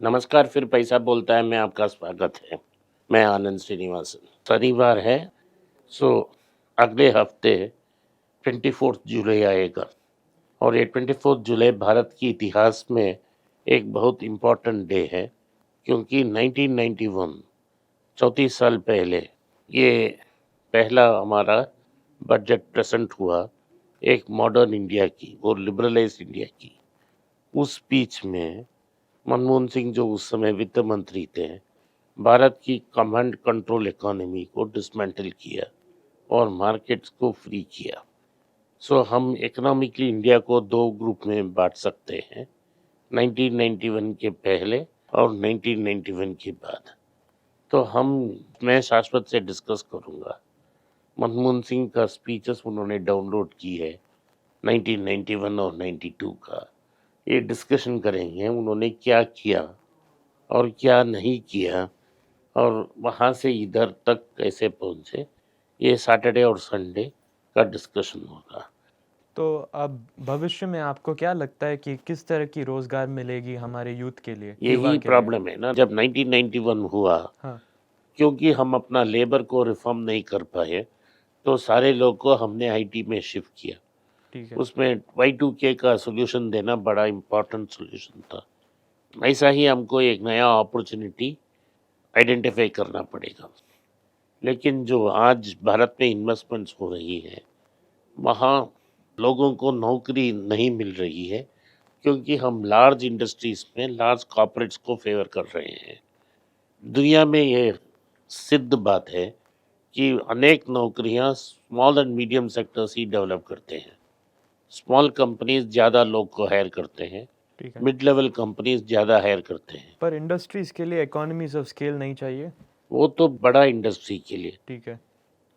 नमस्कार, फिर पैसा बोलता है में आपका स्वागत है। मैं आनंद श्रीनिवासन। शनिवार है, सो अगले हफ्ते 24 जुलाई आएगा और ये 24 जुलाई भारत के इतिहास में एक बहुत इम्पोर्टेंट डे है, क्योंकि 1991 34 साल पहले ये पहला हमारा बजट प्रेजेंट हुआ, एक मॉडर्न इंडिया की और लिबरलाइज्ड इंडिया की। उस स्पीच में मनमोहन सिंह, जो उस समय वित्त मंत्री थे, भारत की कमांड कंट्रोल इकोनॉमी को डिसमेंटल किया और मार्केट्स को फ्री किया। सो हम इकोनॉमिकली इंडिया को दो ग्रुप में बांट सकते हैं, 1991 के पहले और 1991 के बाद। तो मैं शाश्वत से डिस्कस करूंगा। मनमोहन सिंह का स्पीचेस उन्होंने डाउनलोड की है 1991 और 92 का। ये डिस्कशन करेंगे उन्होंने क्या किया और क्या नहीं किया और वहाँ से इधर तक कैसे पहुँचे। ये सैटरडे और संडे का डिस्कशन होगा। तो अब भविष्य में आपको क्या लगता है कि किस तरह की रोजगार मिलेगी हमारे यूथ के लिए, युवा यही के लिए? प्रॉब्लम है ना, जब 1991 हुआ, हाँ, क्योंकि हम अपना लेबर को रिफॉर्म नहीं कर पाए, तो सारे लोग को हमने आईटी में शिफ्ट किया। ठीक है। उसमें Y2K का सोल्यूशन देना बड़ा इम्पोर्टेंट सोल्यूशन था। ऐसा ही हमको एक नया अपॉर्चुनिटी आइडेंटिफाई करना पड़ेगा। लेकिन जो आज भारत में इन्वेस्टमेंट्स हो रही है, वहाँ लोगों को नौकरी नहीं मिल रही है, क्योंकि हम लार्ज इंडस्ट्रीज में लार्ज कॉर्पोरेट्स को फेवर कर रहे हैं। दुनिया में ये सिद्ध बात है कि अनेक नौकरियां small and medium sectors he develop करते हैं। स्मॉल कंपनीज ज़्यादा लोग को हायर करते हैं, ठीक है। मिड लेवल कंपनीज ज़्यादा हायर करते हैं। पर इंडस्ट्रीज के लिए इकोनॉमीज ऑफ स्केल नहीं चाहिए? वो तो बड़ा इंडस्ट्री के लिए। ठीक है।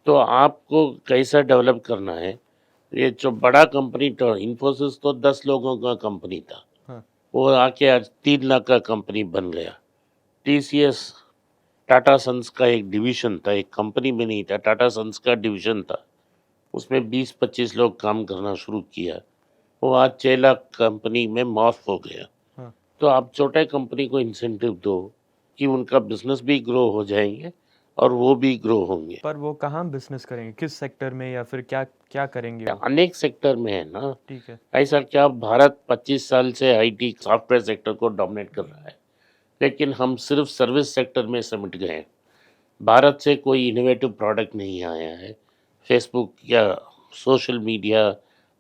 तो आपको कैसा डेवलप करना है? ये जो बड़ा कंपनी, तो इन्फोसिस तो 10 लोगों का कंपनी था, हाँ। वो आके आज 3 लाख का कंपनी बन गया। टीसीएस, टाटा सन्स का एक डिवीजन था, एक कंपनी में नहीं था, टाटा सन्स का डिवीजन था। उसमें 20-25 लोग काम करना शुरू किया, वो आज 6 लाख कंपनी में मॉर्फ हो गया। हाँ। तो आप छोटे कंपनी को इंसेंटिव दो कि उनका बिजनेस भी ग्रो हो जाएंगे और वो भी ग्रो होंगे। पर वो कहाँ बिजनेस करेंगे, किस सेक्टर में, या फिर क्या क्या करेंगे वो? अनेक सेक्टर में है ना। ठीक है। ऐसा क्या, भारत 25 साल से आईटी सॉफ्टवेयर सेक्टर को डोमिनेट कर रहा है, लेकिन हम सिर्फ सर्विस सेक्टर में सिमट गए हैं। भारत से कोई इनोवेटिव प्रोडक्ट नहीं आया है। फेसबुक या सोशल मीडिया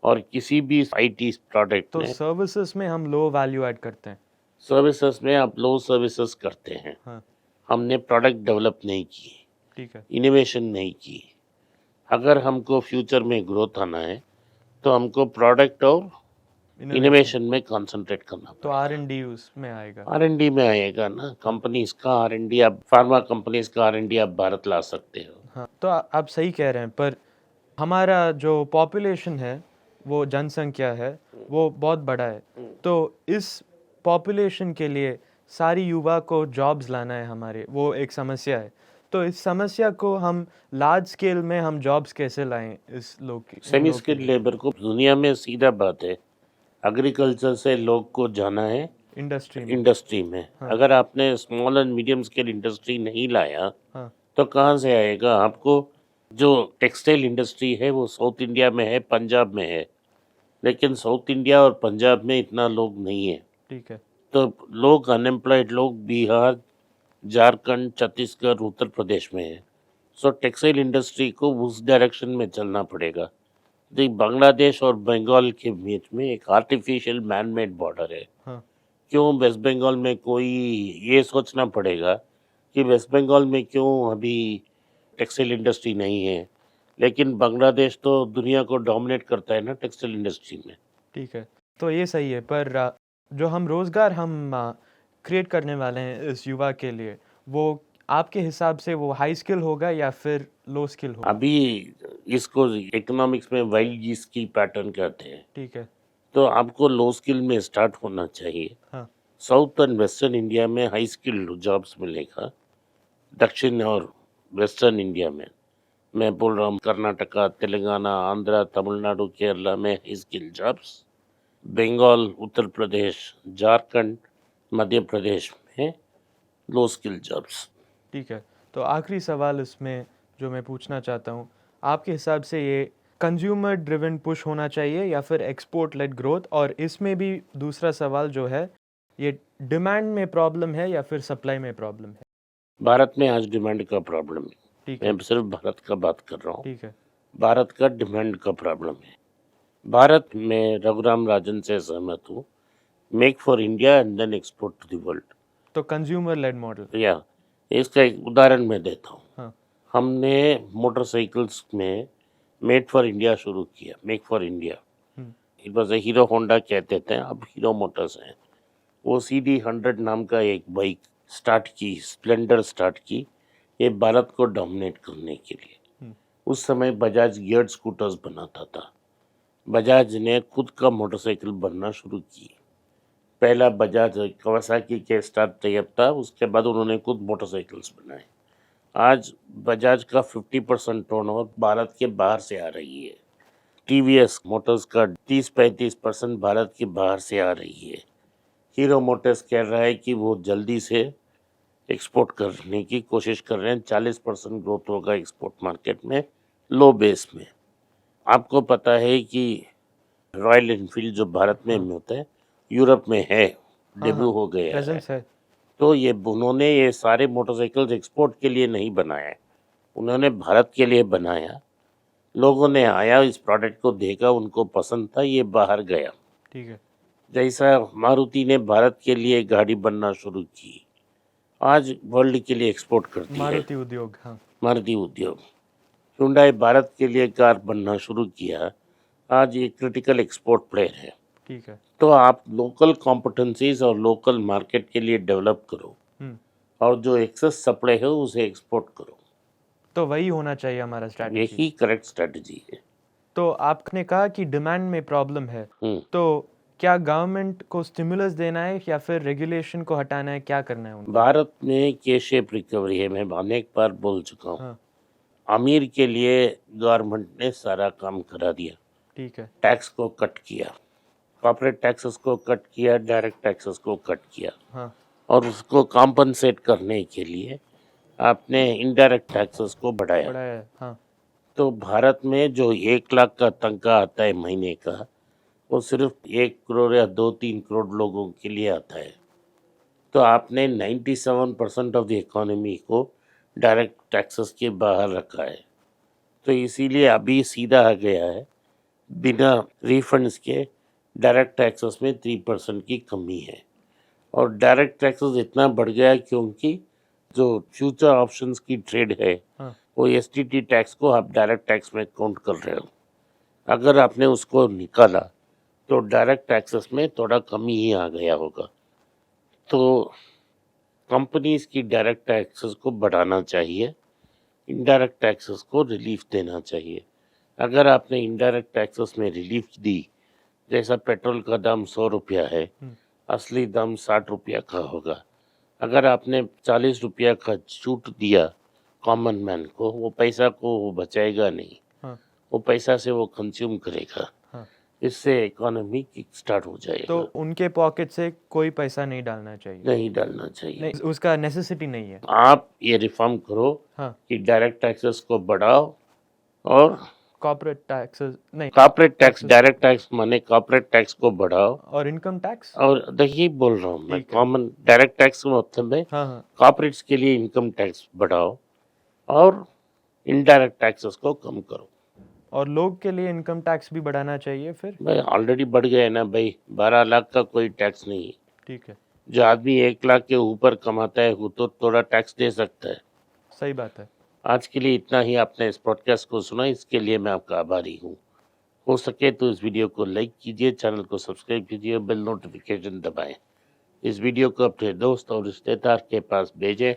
और किसी भी आईटी प्रोडक्ट तो में। सर्विसेज में हम लो वैल्यू ऐड करते हैं। सर्विसेज में आप लो सर्विसेज करते हैं। हाँ। हमने प्रोडक्ट डेवलप नहीं की, ठीक है। इनोवेशन नहीं की। अगर हमको फ्यूचर में ग्रोथ आना है, तो हमको प्रोडक्ट और इनोवेशन। इनोवेशन में कंसंट्रेट करना तो आर पड़ेगा। एंड डी उसमें आएगा। आर&डी में आएगा ना, हाँ। कंपनीज का आर&डी, आप फार्मा कंपनीज का आर&डी आप भारत ला सकते हो। हाँ, तो आप सही कह रहे हैं, पर हमारा जो पॉपुलेशन है, वो जनसंख्या है, वो बहुत बड़ा है। तो इस पॉपुलेशन के लिए सारी युवा को जॉब्स लाना है हमारे, वो एक समस्या है। तो इस समस्या को हम लार्ज स्केल में हम जॉब्स कैसे लाएं इस लोग की, इन सेमी लोग के स्किल्ड लिए? लेबर को दुनिया में सीधा बात है, एग्रीकल्चर से लोग को जाना है इंडस्ट्री में। इंडस्ट्री में। हाँ। अगर आपने small and medium scale industry नहीं लाया, हाँ। तो कहाँ से आएगा आपको? जो टेक्सटाइल इंडस्ट्री है वो साउथ इंडिया में है, पंजाब में है, लेकिन साउथ इंडिया और पंजाब में इतना लोग नहीं है। ठीक है। तो लोग अनएम्प्लॉयड लोग बिहार, झारखंड, छत्तीसगढ़, उत्तर प्रदेश में है। सो टेक्सटाइल इंडस्ट्री को उस डायरेक्शन में चलना पड़ेगा। देख, बांग्लादेश और बंगाल के बीच में एक आर्टिफिशियल मैन मेड बॉर्डर है। हाँ। क्यों वेस्ट बंगाल में कोई, ये सोचना पड़ेगा कि वेस्ट बंगाल में क्यों अभी टेक्सटाइल इंडस्ट्री नहीं है, लेकिन बांग्लादेश तो दुनिया को डोमिनेट करता है ना टेक्सटाइल इंडस्ट्री में। ठीक है। तो ये सही है, पर जो हम रोज़गार हम क्रिएट करने वाले हैं इस युवा के लिए, वो आपके हिसाब से वो हाई स्किल होगा या फिर लो स्किल होगा? अभी इसको इकोनॉमिक्स में वाइल्ड गीस की पैटर्न कहते हैं। ठीक है। तो आपको लो स्किल में स्टार्ट होना चाहिए। हाँ। साउथ एंड वेस्टर्न इंडिया में हाई स्किल जॉब्स मिलेगा। दक्षिण और वेस्टर्न इंडिया में, मैं बोल रहा हूँ कर्नाटका, तेलंगाना, आंध्रा, तमिलनाडु, केरला में high skill jobs. Bengal, Uttar Pradesh, Jharkhand, Madhya Pradesh में हैं लो स्किल जॉब्स। ठीक है, तो आखिरी सवाल इसमें जो मैं पूछना चाहता हूँ, आपके हिसाब से ये कंज्यूमर ड्रिवन पुश होना चाहिए या फिर एक्सपोर्ट लेड ग्रोथ? और इसमें भी दूसरा सवाल जो है, ये डिमांड में प्रॉब्लम है या फिर सप्लाई में प्रॉब्लम है? भारत में आज डिमांड का प्रॉब्लम है। ठीक है, मैं सिर्फ भारत का बात कर रहा हूँ। ठीक है, भारत का डिमांड का प्रॉब्लम है। भारत में रघुराम राजन से सहमत हूँ, make for India and then export to the world. तो कंज्यूमर लेड मॉडल। या इसका एक उदाहरण मैं देता हूँ। हाँ, हमने मोटरसाइकिल्स में मेड फॉर इंडिया शुरू किया, make for India. Hmm, it was a hero Honda कहते थे, अब हीरो मोटर्स हैं। वो CD 100 नाम का एक बाइक स्टार्ट की, स्प्लेंडर स्टार्ट की, ये भारत को डोमिनेट करने के लिए। हम्म, उस समय बजाज गियर्ड स्कूटर्स बनाता था। बजाज ने खुद का मोटरसाइकिल बनना शुरू की। पहला बजाज कवासाकी के स्टार तैयब था, उसके बाद उन्होंने खुद मोटरसाइकिल्स बनाए। आज बजाज का 50% टर्नओवर भारत के बाहर से आ रही है। TVS मोटर्स का 30-35% भारत के बाहर से आ रही है। हीरो मोटर्स कह रहा है कि वो जल्दी से एक्सपोर्ट करने की कोशिश कर रहे हैं। 40% ग्रोथ होगा एक्सपोर्ट मार्केट में, लो बेस में। आपको पता है कि रॉयल एनफील्ड जो भारत में हाँ, होता है, यूरोप में है, हाँ, डेब्यू हाँ, हो गया है। प्रेजेंस है। तो ये उन्होंने ये सारे मोटरसाइकिल्स एक्सपोर्ट के लिए नहीं बनाए, उन्होंने भारत के लिए बनाया। लोगों ने आया, इस प्रोडक्ट को देखा, उनको पसंद था, ये बाहर गया। ठीक है, जैसा मारुति ने भारत के लिए गाड़ी बनना शुरू की, आज वर्ल्ड के लिए एक्सपोर्ट करती है मारुति उद्योग। हाँ, मारुति उद्योग। हुंडई भारत के लिए कार बनना शुरू किया, आज ये क्रिटिकल एक्सपोर्ट प्लेयर है। ठीक है। तो आप लोकल कॉम्पिटेंसीज और लोकल मार्केट के लिए डेवलप करो, हम्म, और जो एक्सेस सप्लाई है उसे एक्सपोर्ट करो। तो वही होना चाहिए हमारा स्ट्रैटेजी। यही करेक्ट स्ट्रेटजी है। तो आपने कहा कि डिमांड में प्रॉब्लम है, हम्म। तो क्या गवर्नमेंट को स्टिमुलस देना है या फिर रेगुलेशन को हटाना है, क्या करना है उनको? भारत में के शेप रिकवरी है, मैं अनेक बार बोल चुका हूँ। हाँ, अमीर के लिए गवर्नमेंट ने सारा काम करा दिया। ठीक है, टैक्स को कट किया, कॉर्पोरेट टैक्सेस को कट किया, डायरेक्ट टैक्सेस को कट किया, हाँ, और उसको कॉम्पनसेट करने के लिए आपने इनडायरेक्ट टैक्सेस को बढ़ाया। बड़ा है। हाँ, तो भारत में जो 1 लाख का तनख्वाह आता है महीने का, वो सिर्फ 1 करोड़ या 2-3 करोड़ लोगों के लिए आता है। तो आपने 97% ऑफ द इकोनॉमी को डायरेक्ट टैक्सेस के बाहर रखा है। तो इसीलिए अभी सीधा आ गया है, बिना रिफंड्स के डायरेक्ट टैक्सेस में 3% की कमी है। और डायरेक्ट टैक्सेस इतना बढ़ गया है क्योंकि जो फ्यूचर ऑप्शंस की ट्रेड है, हाँ, वो STT टैक्स को आप डायरेक्ट टैक्स में काउंट कर रहे हो। अगर आपने उसको निकाला तो डायरेक्ट टैक्सेस में थोड़ा कमी ही आ गया होगा। तो कंपनीज की डायरेक्ट टैक्सेस को बढ़ाना चाहिए, इनडायरेक्ट टैक्सेस को रिलीफ देना चाहिए। अगर आपने इनडायरेक्ट टैक्सेस में रिलीफ दी, जैसा पेट्रोल का दाम 100 रुपया है, असली दाम 60 रुपया का होगा। अगर आपने 40 रुपया का छूट दिया कॉमन मैन को, वो पैसा को वो बचाएगा नहीं, हाँ, वो पैसा से वो कंज्यूम करेगा। हाँ। इससे इकोनॉमी किक स्टार्ट हो जाएगा। तो उनके पॉकेट से कोई पैसा नहीं डालना चाहिए? नहीं डालना चाहिए। नहीं, उसका नेसेसिटी नहीं है। आप ये रिफॉर्म करो हाँ, कि डायरेक्ट टैक्सेस को बढ़ाओ, और कॉर्पोरेट टैक्सेस नहीं, corporate tax, taxes direct tax माने कॉर्पोरेट टैक्स को बढ़ाओ। और इनकम टैक्स। और देखिए बोल रहा हूँ मैं, ठीक है। कॉमन डायरेक्ट टैक्स का मतलब है हाँ, हाँ, कॉर्पोरेट्स के लिए इनकम टैक्स बढ़ाओ, और इनडायरेक्ट टैक्सेस को कम करो। और लोग के लिए इनकम टैक्स भी बढ़ाना चाहिए फिर। भाई ऑलरेडी बढ़ गए ना भाई, 12 लाख का कोई टैक्स नहीं है। ठीक है, जो आदमी 1 लाख के ऊपर कमाता है वो तो थोड़ा टैक्स दे सकता है। सही बात है। आज के लिए इतना ही। आपने इस पॉडकास्ट को सुना, इसके लिए मैं आपका आभारी हूँ। हो सके तो इस वीडियो को लाइक कीजिए, चैनल को सब्सक्राइब कीजिए, बेल नोटिफिकेशन दबाएं। इस वीडियो को अपने दोस्त और रिश्तेदार के पास भेजें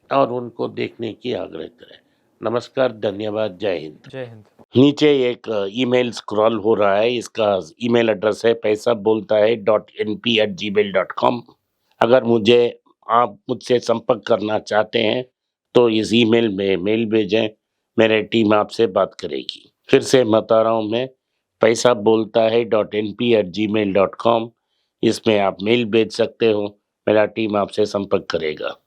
और उनको देखने की आग्रह करें। नमस्कार, धन्यवाद, जय हिंद। जय हिंद। नीचे एक ईमेल स्क्रॉल हो रहा है, इसका ईमेल एड्रेस है paisaboltahai.np@gmail.com। अगर आप मुझसे संपर्क करना चाहते हैं तो इस ईमेल में मेल भेजें, मेरी टीम आपसे बात करेगी। फिर से बता रहा हूँ मैं, paisaboltahai.np@gmail.com। इसमें आप मेल भेज सकते हो, मेरा टीम आपसे संपर्क करेगा।